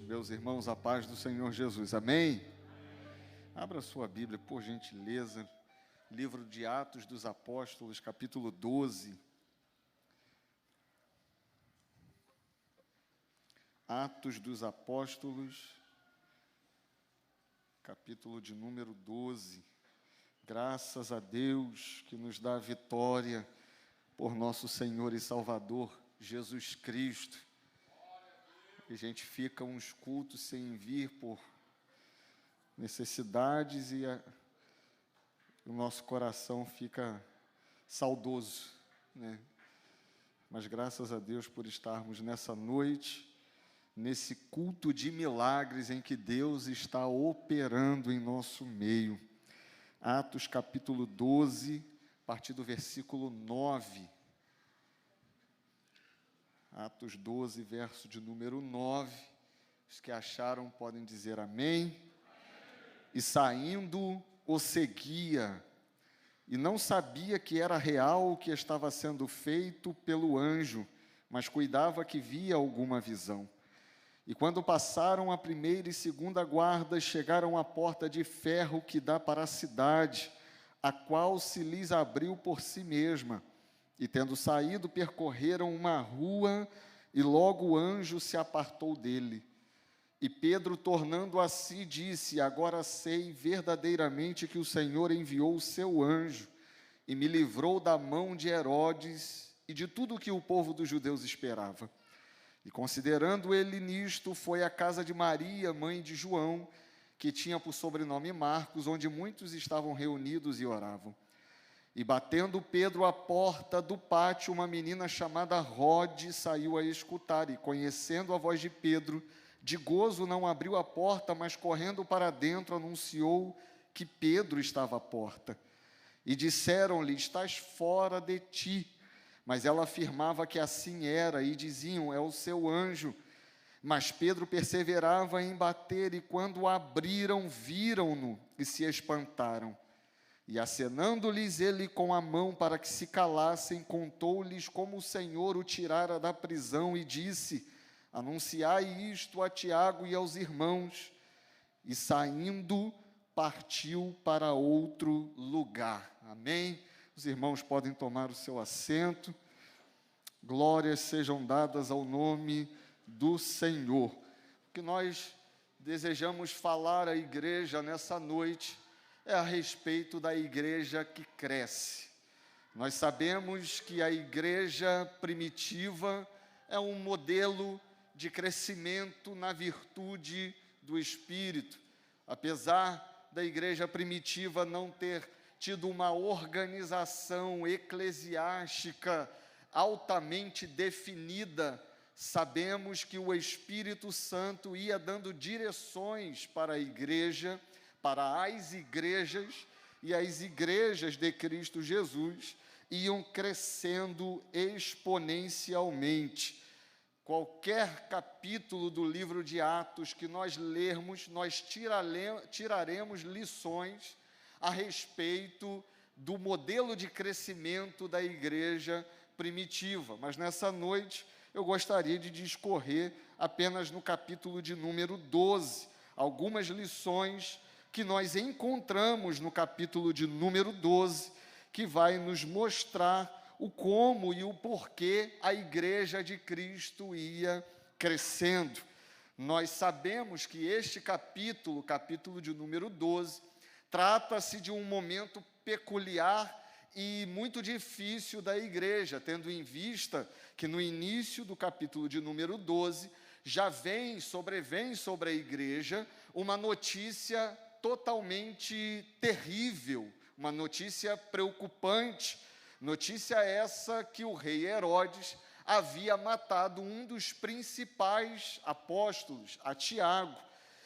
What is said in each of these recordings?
Meus irmãos, a paz do Senhor Jesus, amém? Abra sua Bíblia, por gentileza, livro de Atos dos Apóstolos, capítulo 12. Atos dos Apóstolos, capítulo de número 12. Graças a Deus que nos dá a vitória por nosso Senhor e Salvador, Jesus Cristo. E a gente fica uns cultos sem vir por necessidades e o nosso coração fica saudoso, né? Mas graças a Deus por estarmos nessa noite, nesse culto de milagres em que Deus está operando em nosso meio. Atos capítulo 12, a partir do versículo 9. Atos 12, verso de número 9. Os que acharam podem dizer amém. E saindo, o seguia, e não sabia que era real o que estava sendo feito pelo anjo, mas cuidava que via alguma visão. E quando passaram a primeira e segunda guarda, chegaram à porta de ferro que dá para a cidade, a qual se lhes abriu por si mesma. E tendo saído, percorreram uma rua, e logo o anjo se apartou dele. E Pedro, tornando a si, disse: agora sei verdadeiramente que o Senhor enviou o seu anjo, e me livrou da mão de Herodes e de tudo o que o povo dos judeus esperava. E considerando ele nisto, foi à casa de Maria, mãe de João, que tinha por sobrenome Marcos, onde muitos estavam reunidos e oravam. E batendo Pedro à porta do pátio, uma menina chamada Rode saiu a escutar, e conhecendo a voz de Pedro, de gozo não abriu a porta, mas correndo para dentro anunciou que Pedro estava à porta. E disseram-lhe: estás fora de ti. Mas ela afirmava que assim era, e diziam: é o seu anjo. Mas Pedro perseverava em bater, e quando abriram, viram-no e se espantaram. E acenando-lhes ele com a mão para que se calassem, contou-lhes como o Senhor o tirara da prisão e disse: anunciai isto a Tiago e aos irmãos. E saindo, partiu para outro lugar. Amém? Os irmãos podem tomar o seu assento. Glórias sejam dadas ao nome do Senhor. O que nós desejamos falar à igreja nessa noite é a respeito da igreja que cresce. Nós sabemos que a igreja primitiva é um modelo de crescimento na virtude do Espírito. Apesar da igreja primitiva não ter tido uma organização eclesiástica altamente definida, sabemos que o Espírito Santo ia dando direções para a igreja, para as igrejas, e as igrejas de Cristo Jesus iam crescendo exponencialmente. Qualquer capítulo do livro de Atos que nós lermos, nós tiraremos lições a respeito do modelo de crescimento da igreja primitiva. Mas nessa noite eu gostaria de discorrer apenas no capítulo de número 12, algumas lições que nós encontramos no capítulo de número 12, que vai nos mostrar o como e o porquê a igreja de Cristo ia crescendo. Nós sabemos que este capítulo, capítulo de número 12, trata-se de um momento peculiar e muito difícil da igreja, tendo em vista que no início do capítulo de número 12, já sobrevém sobre a igreja uma notícia totalmente terrível, uma notícia preocupante, notícia essa que o rei Herodes havia matado um dos principais apóstolos, a Tiago,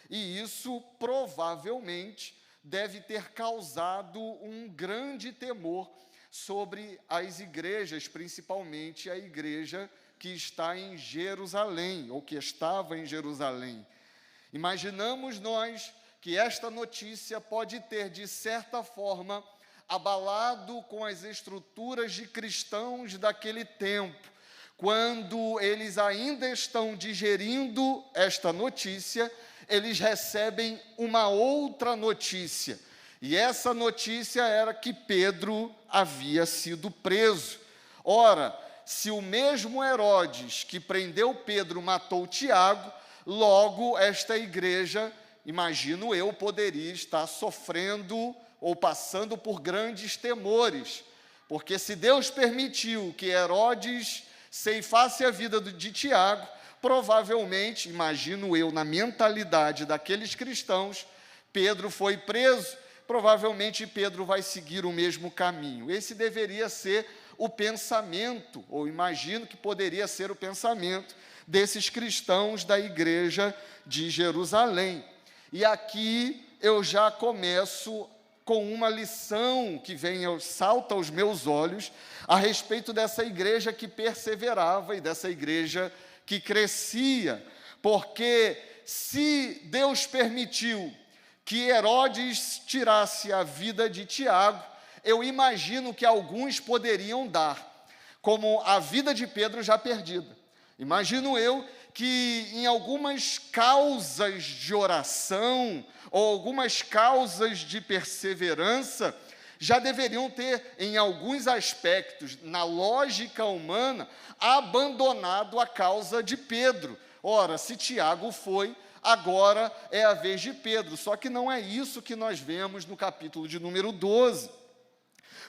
e isso provavelmente deve ter causado um grande temor sobre as igrejas, principalmente a igreja que está em Jerusalém, ou que estava em Jerusalém. Imaginamos nós que esta notícia pode ter, de certa forma, abalado com as estruturas de cristãos daquele tempo, quando eles ainda estão digerindo esta notícia, eles recebem uma outra notícia. E essa notícia era que Pedro havia sido preso. Ora, se o mesmo Herodes que prendeu Pedro matou Tiago, logo esta igreja, imagino eu, poderia estar sofrendo ou passando por grandes temores. Porque se Deus permitiu que Herodes ceifasse a vida de Tiago, provavelmente, imagino eu, na mentalidade daqueles cristãos, Pedro foi preso, provavelmente Pedro vai seguir o mesmo caminho. Esse deveria ser o pensamento, ou imagino que poderia ser o pensamento desses cristãos da igreja de Jerusalém. E aqui eu já começo com uma lição que salta aos meus olhos a respeito dessa igreja que perseverava e dessa igreja que crescia, porque se Deus permitiu que Herodes tirasse a vida de Tiago, eu imagino que alguns poderiam dar, como a vida de Pedro já perdida. Imagino eu que em algumas causas de oração, ou algumas causas de perseverança, já deveriam ter, em alguns aspectos, na lógica humana, abandonado a causa de Pedro. Ora, se Tiago foi, agora é a vez de Pedro. Só que não é isso que nós vemos no capítulo de número 12.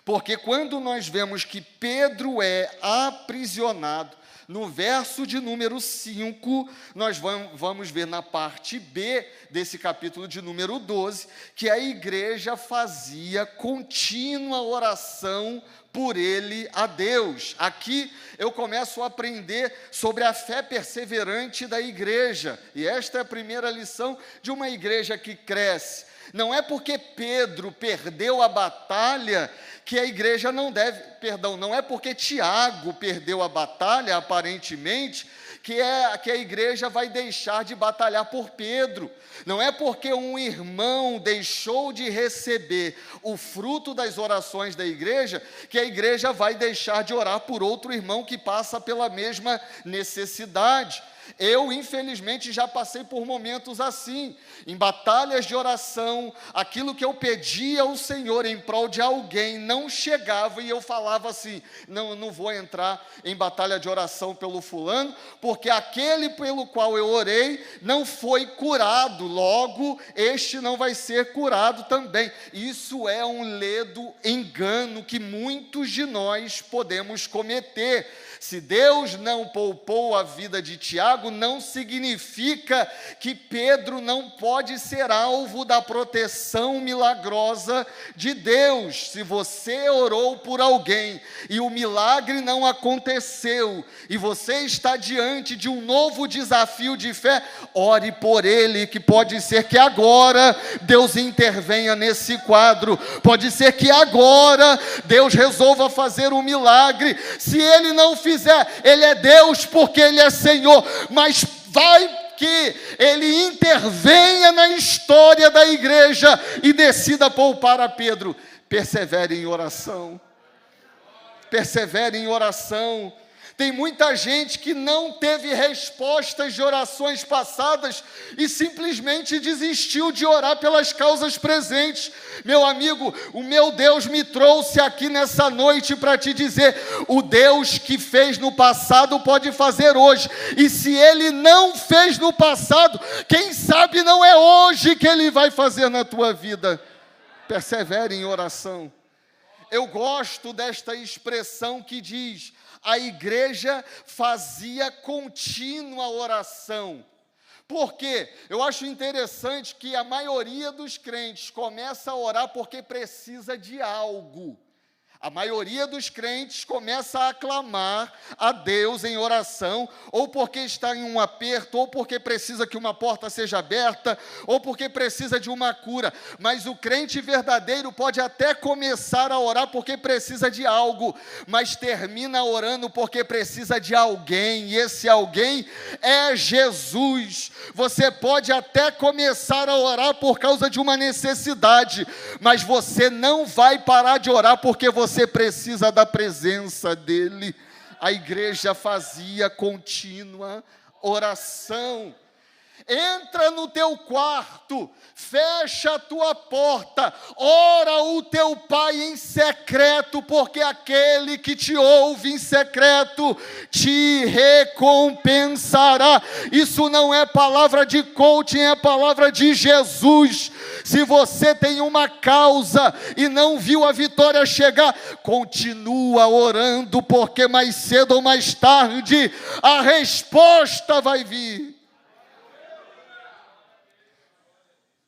Porque quando nós vemos que Pedro é aprisionado, no verso de número 5, nós vamos ver na parte B desse capítulo de número 12, que a igreja fazia contínua oração por ele a Deus. Aqui eu começo a aprender sobre a fé perseverante da igreja, e esta é a primeira lição de uma igreja que cresce. Não é porque Pedro perdeu a batalha que a igreja não é porque Tiago perdeu a batalha, aparentemente, que a igreja vai deixar de batalhar por Pedro. Não é porque um irmão deixou de receber o fruto das orações da igreja, que a igreja vai deixar de orar por outro irmão que passa pela mesma necessidade. Eu, infelizmente, já passei por momentos assim, em batalhas de oração, aquilo que eu pedia ao Senhor em prol de alguém não chegava, e eu falava assim: não, eu não vou entrar em batalha de oração pelo fulano, porque aquele pelo qual eu orei não foi curado, logo este não vai ser curado também. Isso é um ledo engano que muitos de nós podemos cometer. Se Deus não poupou a vida de Tiago, não significa que Pedro não pode ser alvo da proteção milagrosa de Deus. Se você orou por alguém e o milagre não aconteceu, e você está diante de um novo desafio de fé, ore por ele, que pode ser que agora Deus intervenha nesse quadro, pode ser que agora Deus resolva fazer um milagre. Se ele não fizer, ele é Deus porque ele é Senhor, mas vai que ele intervenha na história da igreja e decida poupar a Pedro. Persevere em oração. Persevere em oração. Tem muita gente que não teve respostas de orações passadas e simplesmente desistiu de orar pelas causas presentes. Meu amigo, o meu Deus me trouxe aqui nessa noite para te dizer: o Deus que fez no passado pode fazer hoje. E se Ele não fez no passado, quem sabe não é hoje que Ele vai fazer na tua vida. Persevere em oração. Eu gosto desta expressão que diz: a igreja fazia contínua oração. Por quê? Eu acho interessante que a maioria dos crentes começa a orar porque precisa de algo. A maioria dos crentes começa a clamar a Deus em oração, ou porque está em um aperto, ou porque precisa que uma porta seja aberta, ou porque precisa de uma cura. Mas o crente verdadeiro pode até começar a orar porque precisa de algo, mas termina orando porque precisa de alguém, e esse alguém é Jesus. Você pode até começar a orar por causa de uma necessidade, mas você não vai parar de orar porque você precisa da presença dEle. A igreja fazia contínua oração. Entra no teu quarto, fecha a tua porta, ora o teu pai em secreto, porque aquele que te ouve em secreto te recompensará. Isso não é palavra de coaching, é palavra de Jesus. Se você tem uma causa e não viu a vitória chegar, continua orando, porque mais cedo ou mais tarde a resposta vai vir.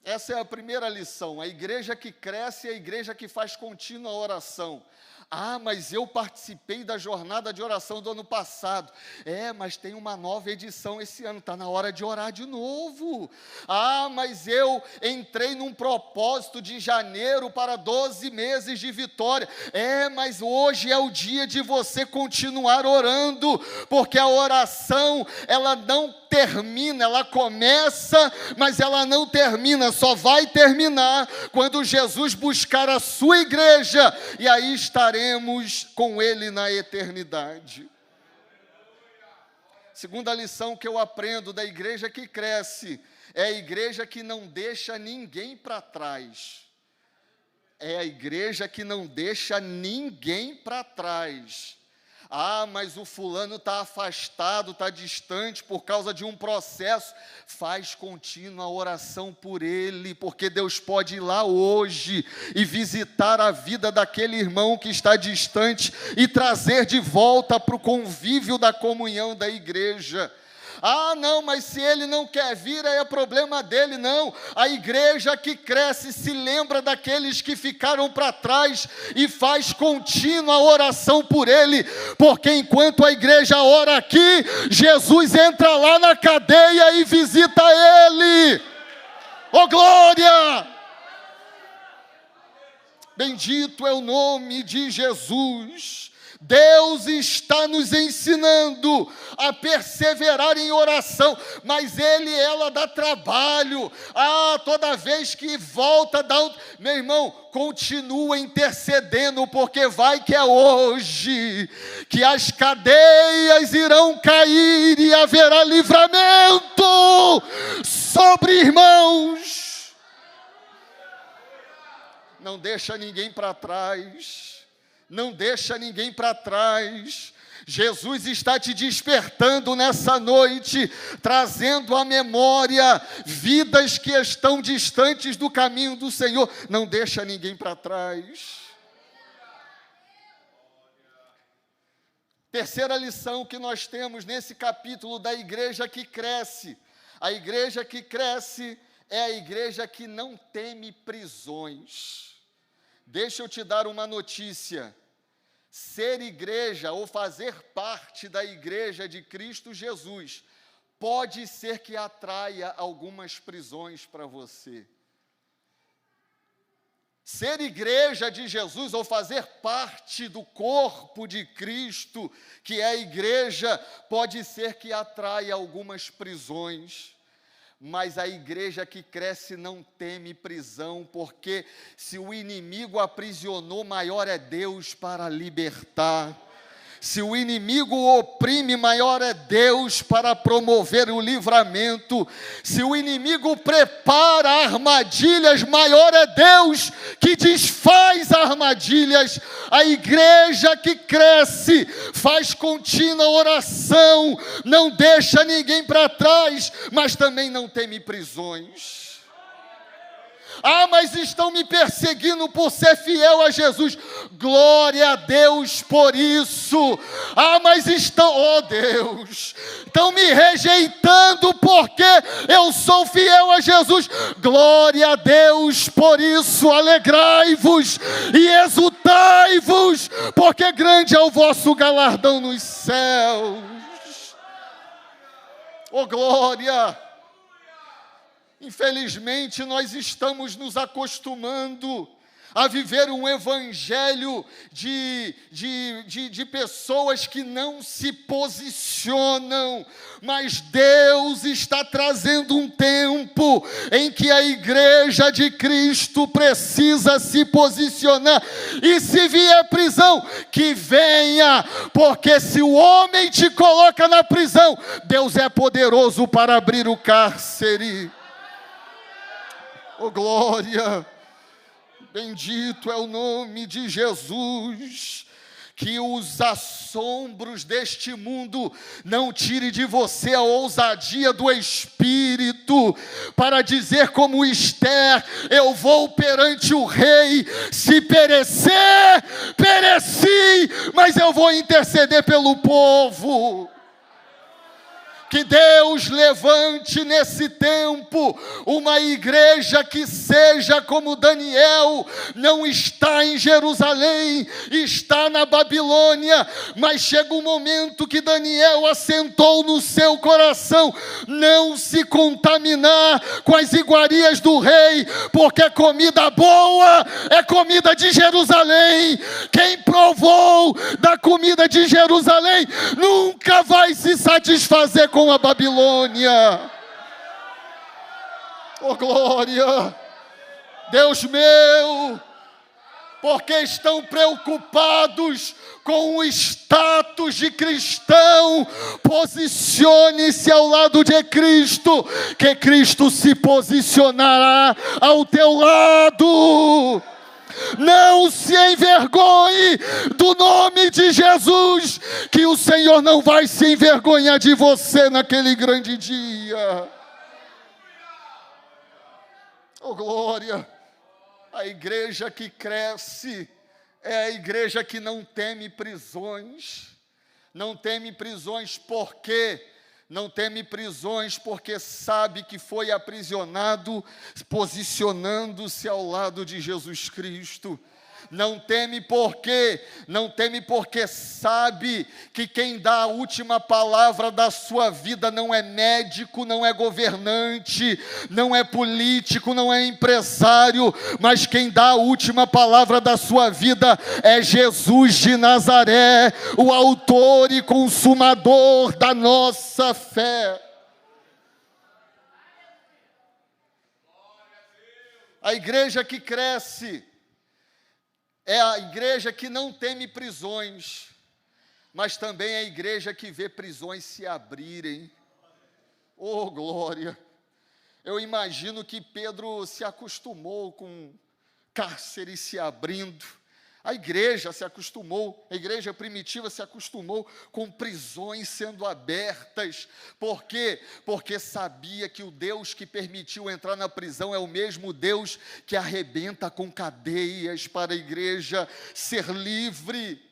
Essa é a primeira lição. A igreja que cresce é a igreja que faz contínua oração. Ah, mas eu participei da jornada de oração do ano passado. Mas tem uma nova edição esse ano, está na hora de orar de novo. Ah, mas eu entrei num propósito de janeiro para 12 meses de vitória. Mas hoje é o dia de você continuar orando, porque a oração, ela não termina, ela começa, mas ela não termina, só vai terminar quando Jesus buscar a sua igreja, e aí estaremos com Ele na eternidade. Segunda lição que eu aprendo da igreja que cresce, é a igreja que não deixa ninguém para trás. É a igreja que não deixa ninguém para trás. Ah, mas o fulano está afastado, está distante por causa de um processo. Faz contínua oração por ele, porque Deus pode ir lá hoje e visitar a vida daquele irmão que está distante e trazer de volta para o convívio da comunhão da igreja. Ah, não, mas se ele não quer vir, aí é problema dele. Não, a igreja que cresce se lembra daqueles que ficaram para trás e faz contínua oração por ele, porque enquanto a igreja ora aqui, Jesus entra lá na cadeia e visita ele. Oh, glória! Bendito é o nome de Jesus. Deus está nos ensinando a perseverar em oração, mas ela dá trabalho. Toda vez que volta, meu irmão, continua intercedendo, porque vai que é hoje que as cadeias irão cair e haverá livramento sobre irmãos. Não deixa ninguém para trás. Não deixa ninguém para trás. Jesus está te despertando nessa noite, trazendo à memória vidas que estão distantes do caminho do Senhor. Não deixa ninguém para trás. Terceira lição que nós temos nesse capítulo da igreja que cresce. A igreja que cresce é a igreja que não teme prisões. Deixa eu te dar uma notícia. Ser igreja ou fazer parte da igreja de Cristo Jesus pode ser que atraia algumas prisões para você. Ser igreja de Jesus ou fazer parte do corpo de Cristo, que é a igreja, pode ser que atraia algumas prisões. Mas a igreja que cresce não teme prisão, porque se o inimigo aprisionou, maior é Deus para libertar. Se o inimigo oprime, maior é Deus para promover o livramento. Se o inimigo prepara armadilhas, maior é Deus que desfaz armadilhas. A igreja que cresce faz contínua oração, não deixa ninguém para trás, mas também não teme prisões. Mas estão me perseguindo por ser fiel a Jesus. Glória a Deus por isso. Mas estão, Deus, estão me rejeitando porque eu sou fiel a Jesus. Glória a Deus por isso. Alegrai-vos e exultai-vos, porque grande é o vosso galardão nos céus. Glória! Infelizmente, nós estamos nos acostumando a viver um evangelho de pessoas que não se posicionam, mas Deus está trazendo um tempo tempo em que a igreja de Cristo precisa se posicionar. E se vier prisão, que venha, porque se o homem te coloca na prisão, Deus é poderoso para abrir o cárcere. Oh, glória! Bendito é o nome de Jesus. Que os assombros deste mundo não tire de você a ousadia do Espírito, para dizer como Esther: eu vou perante o rei, se perecer, pereci, mas eu vou interceder pelo povo. Que Deus levante nesse tempo uma igreja que seja como Daniel, não está em Jerusalém, está na Babilônia, mas chega um momento que Daniel assentou no seu coração não se contaminar com as iguarias do rei, porque comida boa é comida de Jerusalém. Quem provou da comida de Jerusalém nunca vai se satisfazer com a Babilônia. Oh, glória! Deus meu, porque estão preocupados com o status de cristão, posicione-se ao lado de Cristo, que Cristo se posicionará ao teu lado. Não se envergonhe do nome de Jesus, que o Senhor não vai se envergonhar de você naquele grande dia. Oh, glória! A igreja que cresce é a igreja que não teme prisões. Não teme prisões por quê? Não teme prisões porque sabe que foi aprisionado, posicionando-se ao lado de Jesus Cristo. Não teme por quê? Não teme porque sabe que quem dá a última palavra da sua vida não é médico, não é governante, não é político, não é empresário, mas quem dá a última palavra da sua vida é Jesus de Nazaré, o autor e consumador da nossa fé. A igreja que cresce é a igreja que não teme prisões, mas também é a igreja que vê prisões se abrirem. Oh, glória! Eu imagino que Pedro se acostumou com cárceres se abrindo. A igreja se acostumou, a igreja primitiva se acostumou com prisões sendo abertas. Por quê? Porque sabia que o Deus que permitiu entrar na prisão é o mesmo Deus que arrebenta com cadeias para a igreja ser livre.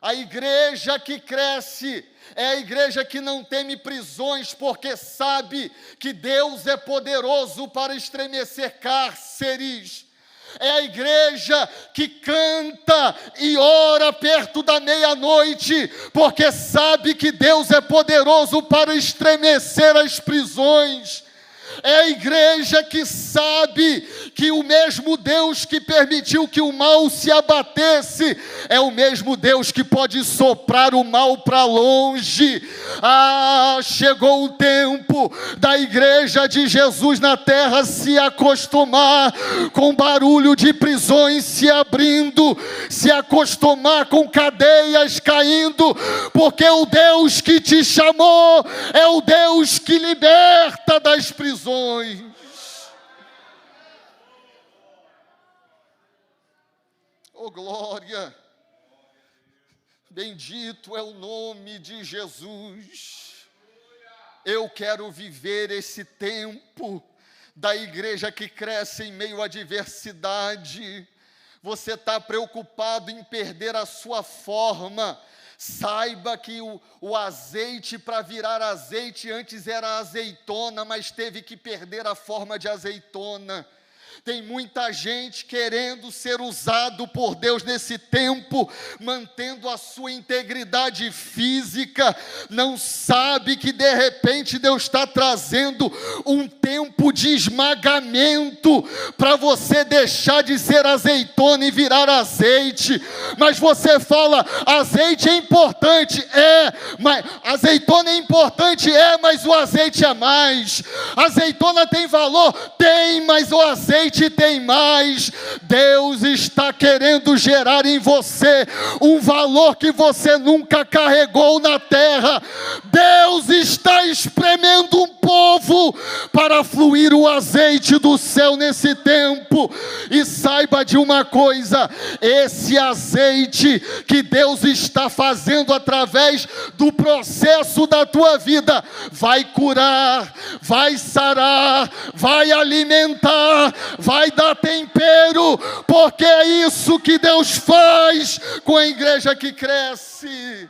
A igreja que cresce é a igreja que não teme prisões, porque sabe que Deus é poderoso para estremecer cárceres. É a igreja que canta e ora perto da meia-noite, porque sabe que Deus é poderoso para estremecer as prisões. É a igreja que sabe que o mesmo Deus que permitiu que o mal se abatesse é o mesmo Deus que pode soprar o mal para longe. Ah, chegou o tempo da igreja de Jesus na terra se acostumar com barulho de prisões se abrindo, se acostumar com cadeias caindo, porque o Deus que te chamou é o Deus que liberta das prisões. Oh, glória! Bendito é o nome de Jesus. Eu quero viver esse tempo da igreja que cresce em meio à adversidade. Você está preocupado em perder a sua forma. Saiba que o azeite, para virar azeite, antes era azeitona, mas teve que perder a forma de azeitona. Tem muita gente querendo ser usado por Deus nesse tempo, mantendo a sua integridade física, não sabe que de repente Deus está trazendo um tempo de esmagamento para você deixar de ser azeitona e virar azeite. Mas você fala, azeite é importante, mas azeitona é importante, mas o azeite é mais. Azeitona tem valor, tem, mas o azeite tem mais. Deus está querendo gerar em você um valor que você nunca carregou na terra. Deus está espremendo um povo para fluir o azeite do céu nesse tempo. E saiba de uma coisa, esse azeite que Deus está fazendo através do processo da tua vida, vai curar, vai sarar, vai alimentar, vai dar tempero, porque é isso que Deus faz com a igreja que cresce.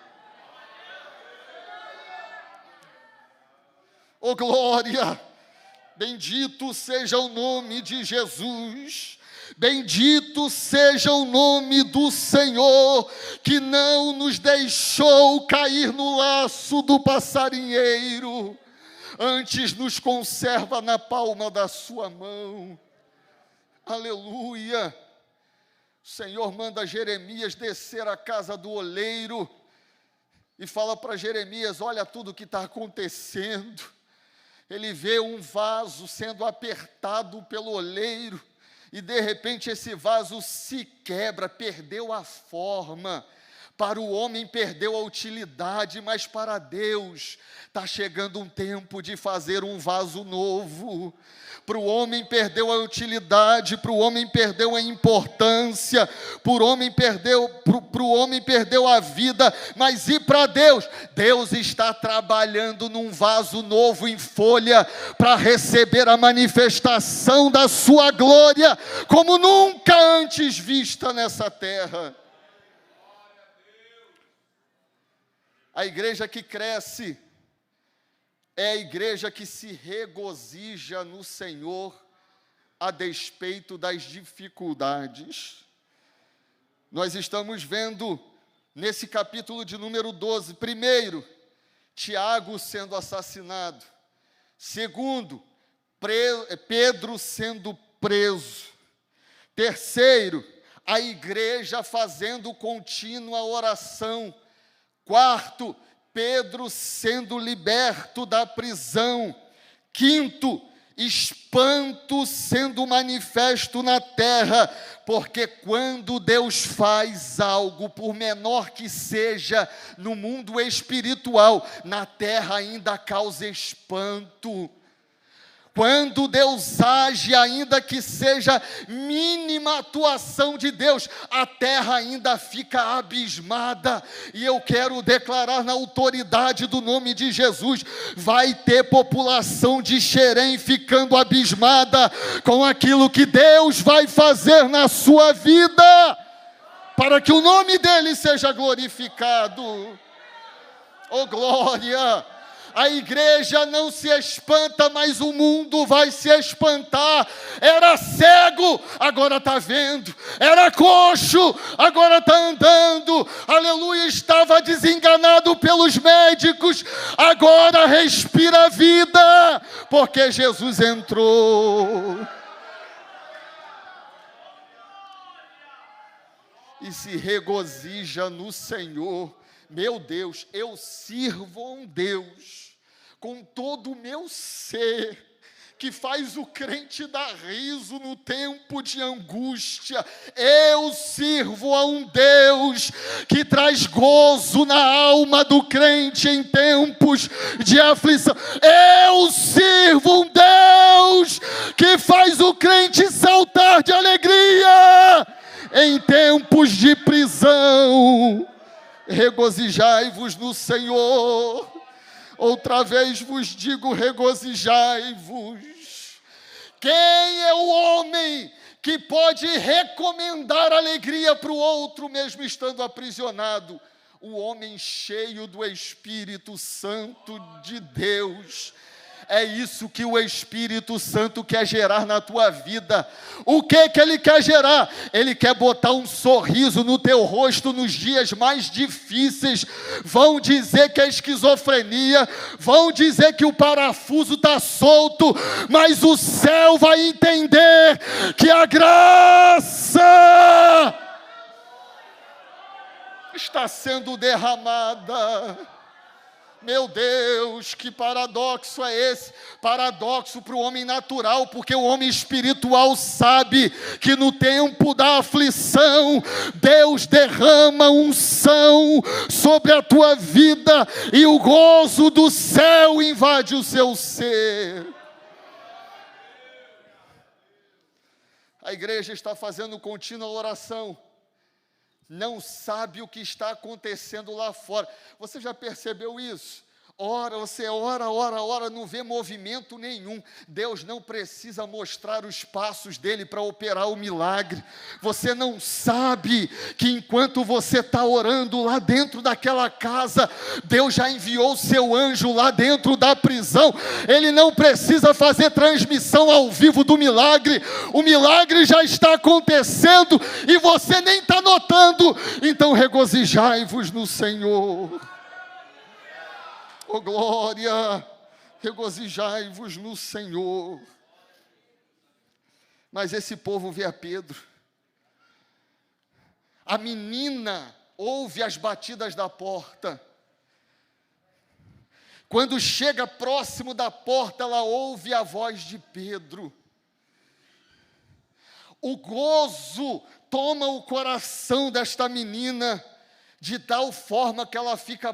Oh glória, bendito seja o nome de Jesus, bendito seja o nome do Senhor, que não nos deixou cair no laço do passarinheiro, antes nos conserva na palma da sua mão. Aleluia. O Senhor manda Jeremias descer à casa do oleiro e fala para Jeremias, olha tudo o que está acontecendo. Ele vê um vaso sendo apertado pelo oleiro, e de repente esse vaso se quebra, perdeu a forma. Para o homem perdeu a utilidade, mas para Deus está chegando um tempo de fazer um vaso novo. Para o homem perdeu a utilidade, para o homem perdeu a importância, para o homem perdeu a vida, mas e para Deus? Deus está trabalhando num vaso novo em folha, para receber a manifestação da sua glória, como nunca antes vista nessa terra. A igreja que cresce é a igreja que se regozija no Senhor a despeito das dificuldades. Nós estamos vendo nesse capítulo de número 12, primeiro, Tiago sendo assassinado. Segundo, Pedro sendo preso. Terceiro, a igreja fazendo contínua oração. Quarto, Pedro sendo liberto da prisão. Quinto, espanto sendo manifesto na terra, porque quando Deus faz algo, por menor que seja, no mundo espiritual, na terra ainda causa espanto. Quando Deus age, ainda que seja mínima atuação de Deus, a terra ainda fica abismada. E eu quero declarar na autoridade do nome de Jesus, vai ter população de Xerém ficando abismada com aquilo que Deus vai fazer na sua vida, para que o nome dele seja glorificado. Oh glória! A igreja não se espanta, mas o mundo vai se espantar. Era cego, agora está vendo. Era coxo, agora está andando. Aleluia, estava desenganado pelos médicos, agora respira vida, porque Jesus entrou. E se regozija no Senhor. Meu Deus, eu sirvo a um Deus com todo o meu ser, que faz o crente dar riso no tempo de angústia. Eu sirvo a um Deus que traz gozo na alma do crente em tempos de aflição. Eu sirvo um Deus que faz o crente saltar de alegria em tempos de prisão. Regozijai-vos no Senhor. Outra vez vos digo, regozijai-vos. Quem é o homem que pode recomendar alegria para o outro, mesmo estando aprisionado? O homem cheio do Espírito Santo de Deus. É isso que o Espírito Santo quer gerar na tua vida. O que Ele quer gerar? Ele quer botar um sorriso no teu rosto nos dias mais difíceis. Vão dizer que é esquizofrenia, vão dizer que o parafuso está solto, mas o céu vai entender que a graça está sendo derramada. Meu Deus, que paradoxo é esse? Paradoxo para o homem natural, porque o homem espiritual sabe que no tempo da aflição, Deus derrama unção sobre a tua vida e o gozo do céu invade o seu ser. A igreja está fazendo contínua oração. Não sabe o que está acontecendo lá fora. Você já percebeu isso? Ora, você ora, não vê movimento nenhum. Deus não precisa mostrar os passos dele para operar o milagre. Você não sabe que enquanto você está orando lá dentro daquela casa, Deus já enviou o seu anjo lá dentro da prisão. Ele não precisa fazer transmissão ao vivo do milagre. O milagre já está acontecendo e você nem está notando. Então regozijai-vos no Senhor. Oh glória, regozijai-vos no Senhor. Mas esse povo vê a Pedro. A menina ouve as batidas da porta. Quando chega próximo da porta, ela ouve a voz de Pedro. O gozo toma o coração desta menina, de tal forma que ela fica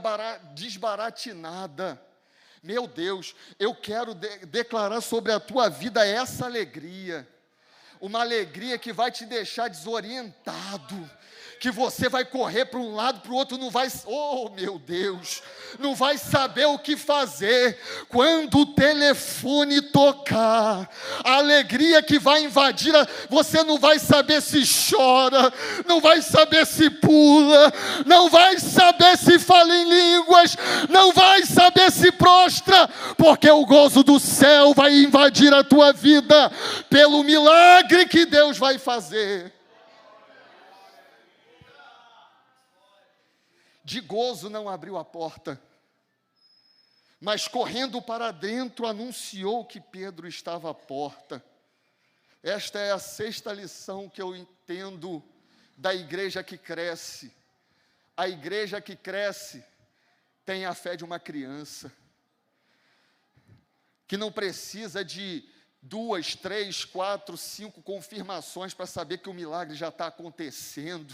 desbaratinada. Meu Deus, eu quero declarar sobre a tua vida essa alegria. Uma alegria que vai te deixar desorientado. Que você vai correr para um lado, para o outro, não vai, oh meu Deus, não vai saber o que fazer. Quando o telefone tocar, a alegria que vai invadir, você não vai saber se chora, não vai saber se pula, não vai saber se fala em línguas, não vai saber se prostra, porque o gozo do céu vai invadir a tua vida, pelo milagre que Deus vai fazer. De gozo não abriu a porta, mas correndo para dentro anunciou que Pedro estava à porta. Esta é a 6ª lição que eu entendo da igreja que cresce. A igreja que cresce tem a fé de uma criança, que não precisa de 2, 3, 4, 5 confirmações para saber que o milagre já está acontecendo.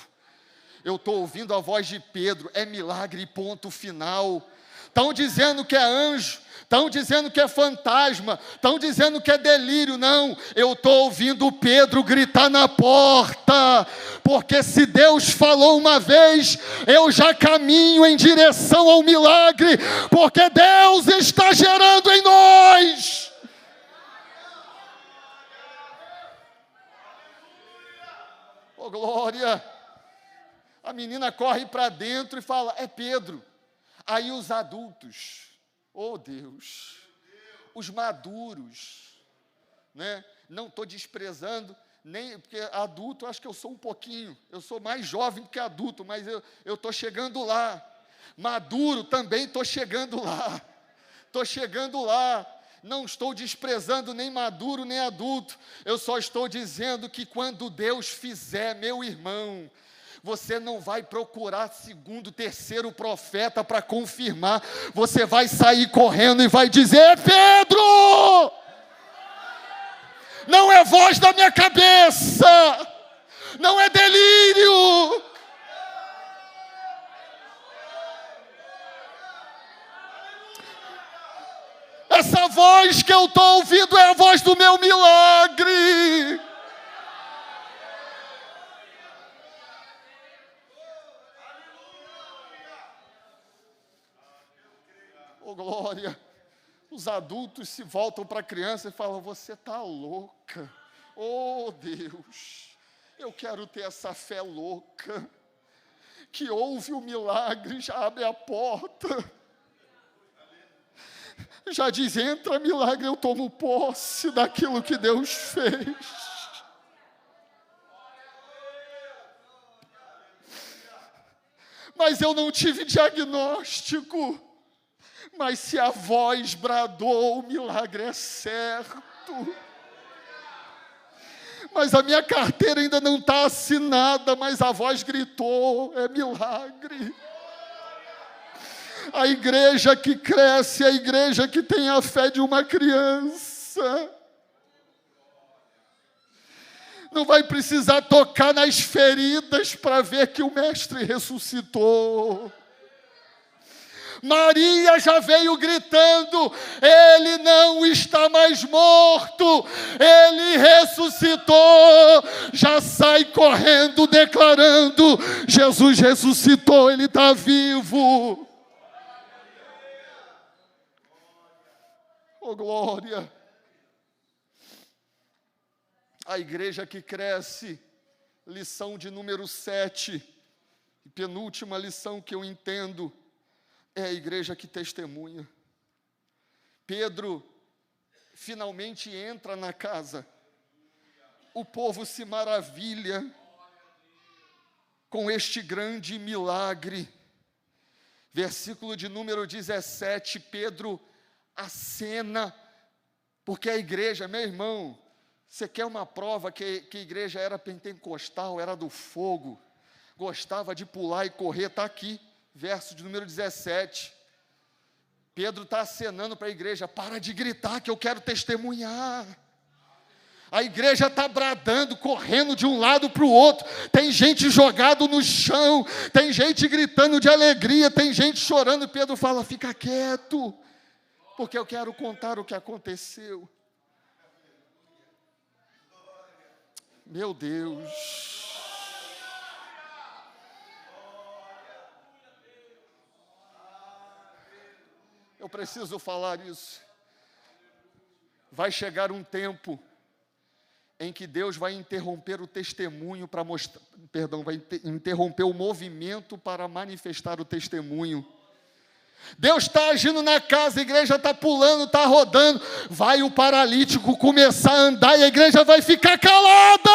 Eu estou ouvindo a voz de Pedro, é milagre, ponto final. Estão dizendo que é anjo, estão dizendo que é fantasma, estão dizendo que é delírio. Não, eu estou ouvindo Pedro gritar na porta, porque se Deus falou uma vez, eu já caminho em direção ao milagre, porque Deus está gerando em nós. Oh glória! A menina corre para dentro e fala, é Pedro. Aí os adultos, oh Deus, os maduros, né? Não estou desprezando, nem porque adulto, acho que eu sou um pouquinho, eu sou mais jovem do que adulto, mas eu estou chegando lá. Maduro também estou chegando lá. Estou chegando lá. Não estou desprezando nem maduro nem adulto. Eu só estou dizendo que quando Deus fizer, meu irmão, você não vai procurar segundo, terceiro profeta para confirmar. Você vai sair correndo e vai dizer, Pedro! Não é voz da minha cabeça. Não é delírio. Essa voz que eu estou ouvindo é a voz do meu milagre. Oh, glória! Os adultos se voltam para a criança e falam, você está louca. Oh, Deus! Eu quero ter essa fé louca, que ouve o milagre e já abre a porta. já diz: entra milagre, eu tomo posse daquilo que Deus fez. Mas eu não tive diagnóstico. Mas se a voz bradou, o milagre é certo. Mas a minha carteira ainda não está assinada, mas a voz gritou, é milagre. A igreja que cresce, a igreja que tem a fé de uma criança, não vai precisar tocar nas feridas para ver que o Mestre ressuscitou. Maria já veio gritando: ele não está mais morto, ele ressuscitou. Já sai correndo declarando: Jesus ressuscitou, ele está vivo. Oh, glória! A igreja que cresce, lição de número 7, penúltima lição que eu entendo, é a igreja que testemunha. Pedro finalmente entra na casa, o povo se maravilha com este grande milagre. Versículo de número 17, Pedro acena, porque a igreja, meu irmão, você quer uma prova que a igreja era pentecostal, era do fogo, gostava de pular e correr? Está aqui, verso de número 17. Pedro está acenando para a igreja: para de gritar que eu quero testemunhar. A igreja está bradando, correndo de um lado para o outro. Tem gente jogado no chão, tem gente gritando de alegria, tem gente chorando. Pedro fala: fica quieto, porque eu quero contar o que aconteceu. Meu Deus. Eu preciso falar isso. Vai chegar um tempo em que Deus vai interromper o testemunho para mostrar, vai interromper o movimento para manifestar o testemunho. Deus está agindo na casa, a igreja está pulando, está rodando. Vai o paralítico começar a andar e a igreja vai ficar calada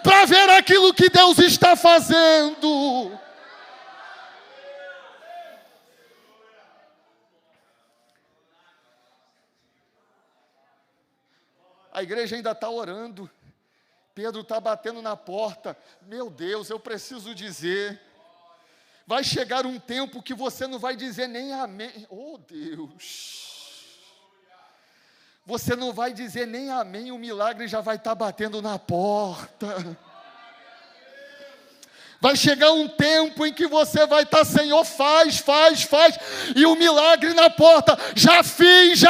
para ver aquilo que Deus está fazendo. A igreja ainda está orando. Pedro está batendo na porta. Meu Deus, eu preciso dizer. Vai chegar um tempo que você não vai dizer nem amém. Oh, Deus. Você não vai dizer nem amém, o milagre já vai estar batendo na porta. Vai chegar um tempo em que você vai estar: Senhor, faz. E o milagre na porta: já fiz.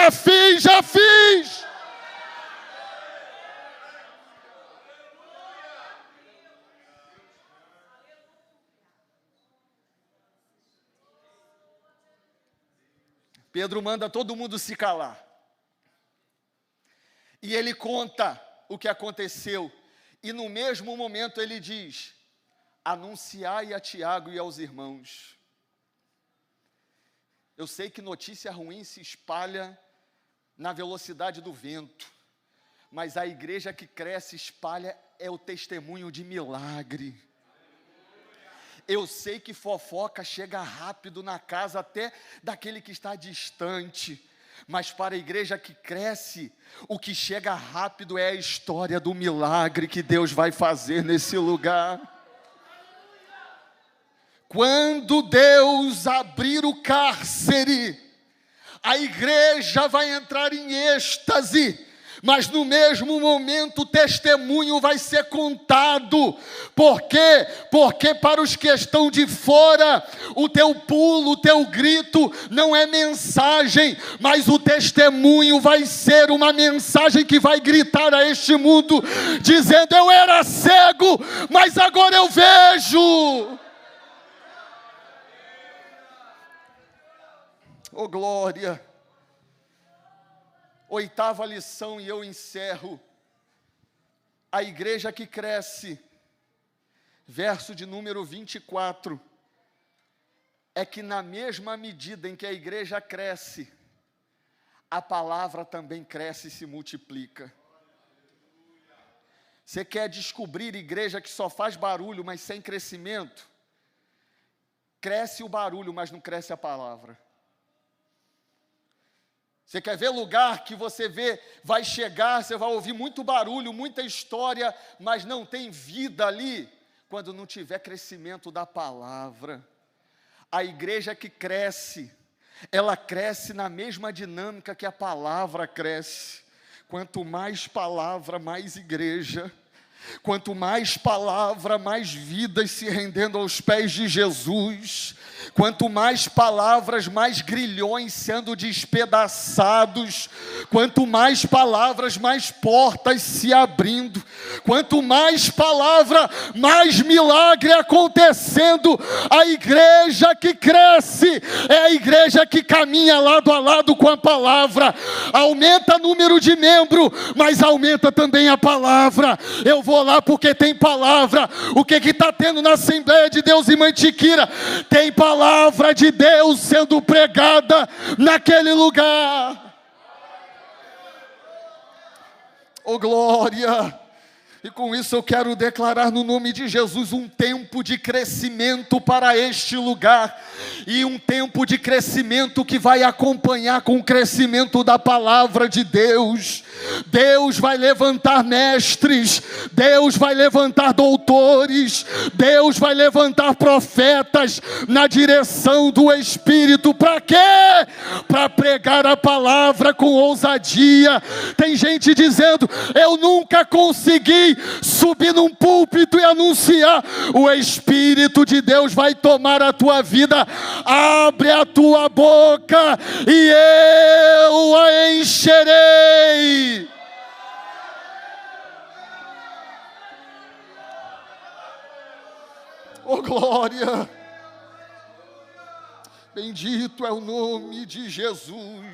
Pedro manda todo mundo se calar. E ele conta o que aconteceu. E no mesmo momento ele diz: anunciai a Tiago e aos irmãos. Eu sei que notícia ruim se espalha na velocidade do vento, mas a igreja que cresce, espalha, é o testemunho de milagre. Eu sei que fofoca chega rápido na casa até daquele que está distante, mas para a igreja que cresce, o que chega rápido é a história do milagre que Deus vai fazer nesse lugar. Quando Deus abrir o cárcere, a igreja vai entrar em êxtase, mas no mesmo momento o testemunho vai ser contado. Por quê? Porque para os que estão de fora, o teu pulo, o teu grito não é mensagem, mas o testemunho vai ser uma mensagem que vai gritar a este mundo, dizendo: eu era cego, mas agora eu vejo. Oh, glória! Oitava lição, e eu encerro. A igreja que cresce, verso de número 24, é que na mesma medida em que a igreja cresce, a palavra também cresce e se multiplica. Você quer descobrir igreja que só faz barulho, mas sem crescimento? Cresce o barulho, mas não cresce a palavra. Você quer ver lugar que você vai chegar, você vai ouvir muito barulho, muita história, mas não tem vida ali, quando não tiver crescimento da palavra. A igreja que cresce, ela cresce na mesma dinâmica que a palavra cresce. Quanto mais palavra, mais igreja. Quanto mais palavra, mais vidas se rendendo aos pés de Jesus. Quanto mais palavras, mais grilhões sendo despedaçados. Quanto mais palavras, mais portas se abrindo. Quanto mais palavra, mais milagre acontecendo. A igreja que cresce é a igreja que caminha lado a lado com a palavra. Aumenta o número de membros, mas aumenta também a palavra. Eu vou lá porque tem palavra. O que está tendo na Assembleia de Deus em Mantiqueira? Tem palavra de Deus sendo pregada naquele lugar. Oh glória! E com isso eu quero declarar no nome de Jesus um tempo de crescimento para este lugar. E um tempo de crescimento que vai acompanhar com o crescimento da palavra de Deus. Deus vai levantar mestres, Deus vai levantar doutores, Deus vai levantar profetas na direção do Espírito. Para quê? Para pregar a palavra com ousadia. Tem gente dizendo: eu nunca consegui subir num púlpito e anunciar. O Espírito de Deus vai tomar a tua vida. Abre a tua boca e eu a encherei. Oh glória! Bendito é o nome de Jesus.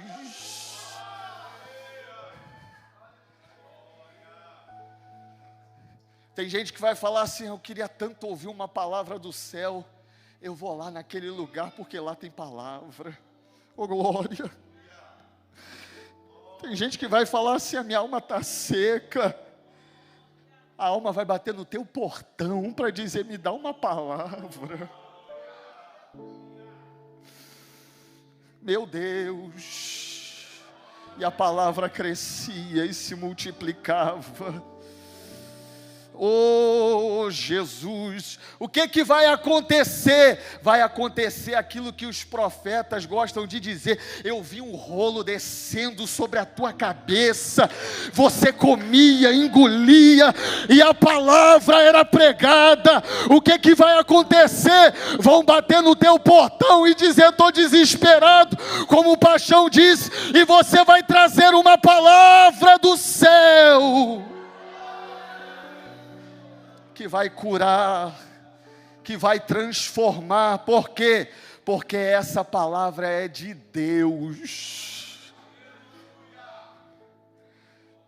Tem gente que vai falar assim: eu queria tanto ouvir uma palavra do céu. Eu vou lá naquele lugar porque lá tem palavra. Oh glória! Tem gente que vai falar assim: a minha alma está seca. A alma vai bater no teu portão para dizer: me dá uma palavra. Meu Deus! E a palavra crescia e se multiplicava. Oh Jesus, o que vai acontecer? Vai acontecer aquilo que os profetas gostam de dizer: eu vi um rolo descendo sobre a tua cabeça, você comia, engolia, e a palavra era pregada. O que vai acontecer? Vão bater no teu portão e dizer: estou desesperado, como o Paixão disse, e você vai trazer uma palavra do céu, que vai curar, que vai transformar. Por quê? Porque essa palavra é de Deus.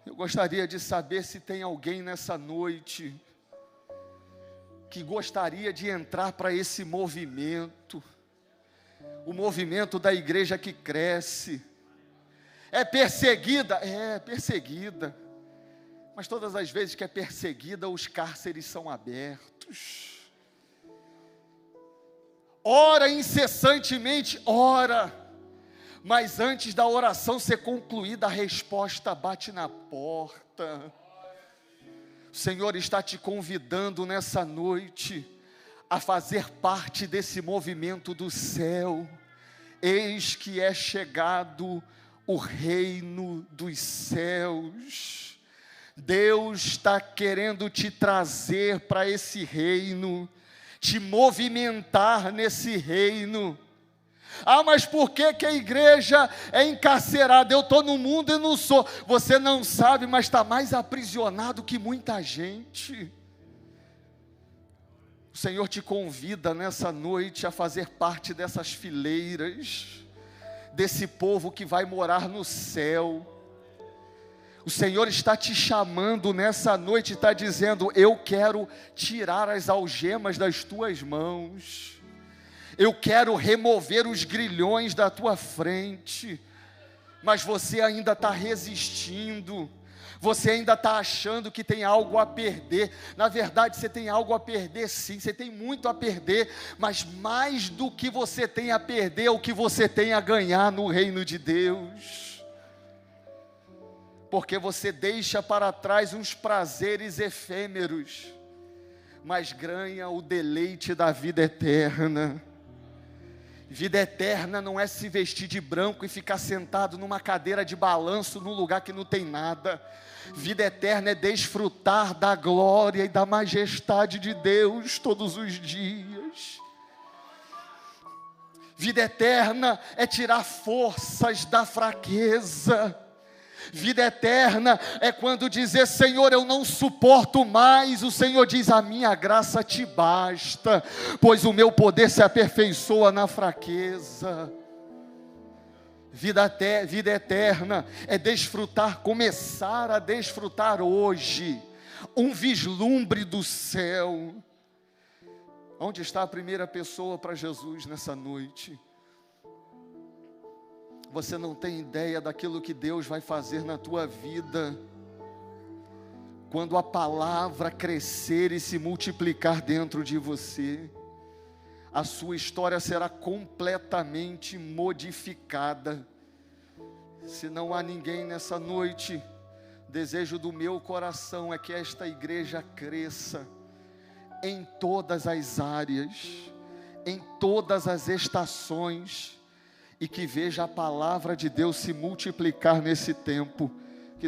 Eu gostaria de saber se tem alguém nessa noite que gostaria de entrar para esse movimento, o movimento da igreja que cresce. É perseguida? É perseguida. Mas todas as vezes que é perseguida, os cárceres são abertos. Ora incessantemente, ora. Mas antes da oração ser concluída, a resposta bate na porta. O Senhor está te convidando nessa noite a fazer parte desse movimento do céu. Eis que é chegado o reino dos céus. Deus está querendo te trazer para esse reino, te movimentar nesse reino. Ah, mas por que a igreja é encarcerada? Eu estou no mundo e não sou. Você não sabe, mas está mais aprisionado que muita gente. O Senhor te convida nessa noite a fazer parte dessas fileiras, desse povo que vai morar no céu. O Senhor está te chamando nessa noite, está dizendo: eu quero tirar as algemas das tuas mãos, eu quero remover os grilhões da tua frente. mas você ainda está resistindo. Você ainda está achando que tem algo a perder. Na verdade, você tem algo a perder sim, você tem muito a perder, mas mais do que você tem a perder, é o que você tem a ganhar no reino de Deus. Porque você deixa para trás uns prazeres efêmeros, mas ganha o deleite da vida eterna. Vida eterna não é se vestir de branco e ficar sentado numa cadeira de balanço num lugar que não tem nada. Vida eterna é desfrutar da glória e da majestade de Deus todos os dias. Vida eterna é tirar forças da fraqueza. Vida eterna é quando dizer: Senhor, eu não suporto mais. O Senhor diz: a minha graça te basta, pois o meu poder se aperfeiçoa na fraqueza. Vida eterna é desfrutar, começar a desfrutar hoje, um vislumbre do céu. Onde está a primeira pessoa para Jesus nessa noite? Você não tem ideia daquilo que Deus vai fazer na tua vida, quando a palavra crescer e se multiplicar dentro de você. A sua história será completamente modificada. Se não há ninguém nessa noite, desejo do meu coração é que esta igreja cresça em todas as áreas, em todas as estações, e que veja a palavra de Deus se multiplicar nesse tempo.